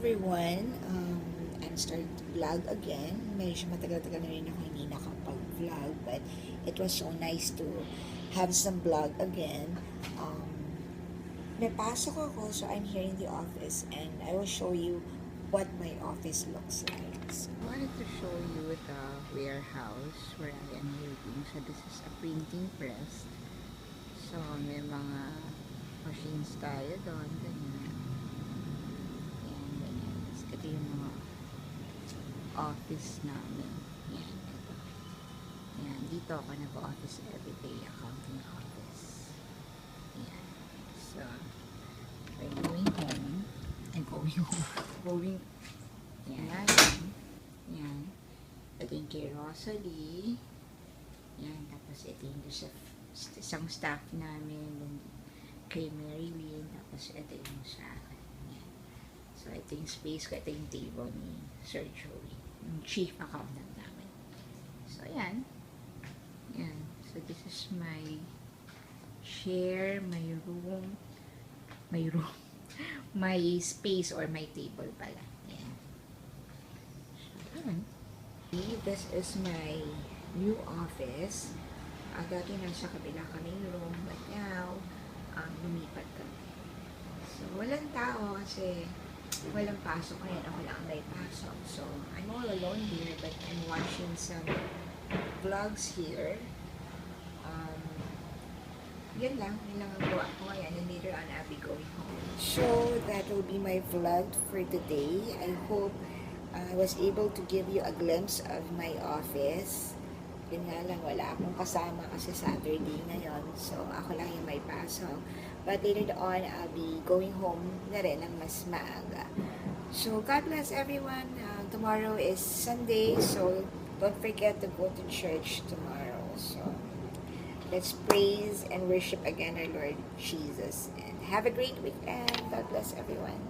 everyone. I'm starting to vlog again. Medyo matagal-tagal na rin ako hindi nakapag-vlog, but it was so nice to have some vlog again. May pasok ako, so I'm here in the office and I will show you what my office looks like. So, I wanted to show you the warehouse where I am working. So this is a printing press. So may mga machines tayo doon. Ganyan. Yan, ganyan. So, ito yung mga office namin. Yan, ito. Yan, dito ako nag-office everyday, accounting office. Yan. So, I'm going home. Going. Yan. Yan. Ito yung kay Rosalie. Yan. Tapos ito yung isang staff namin. Kay Marilyn. Tapos ito yung sa akin. Yan. So, ito yung space ko. Ito yung table ni Sir Joey. Yung chief accountant namin. So, yan. Yan. So, this is my chair, my room, my space or my table pala. Yan. So, yan. This is my new office. Dati nasa kabila kaming room, but now, lumipat kami. So, walang tao kasi walang pasok ngayon. Ako lang may pasok. So, I'm all alone here, but I'm watching some vlogs here. Yan lang ang gawa ko ngayon. And later on, I'll be going home. so that will be my vlog for today. I hope I was able to give you a glimpse of my office. Yun nga lang, wala akong kasama kasi Saturday ngayon. So, ako lang yung may pasok. But later on, I'll be going home na rin ng mas maaga. So, God bless everyone. Tomorrow is Sunday, so don't forget to go to church tomorrow. So, let's praise and worship again our Lord Jesus. And have a great weekend. God bless everyone.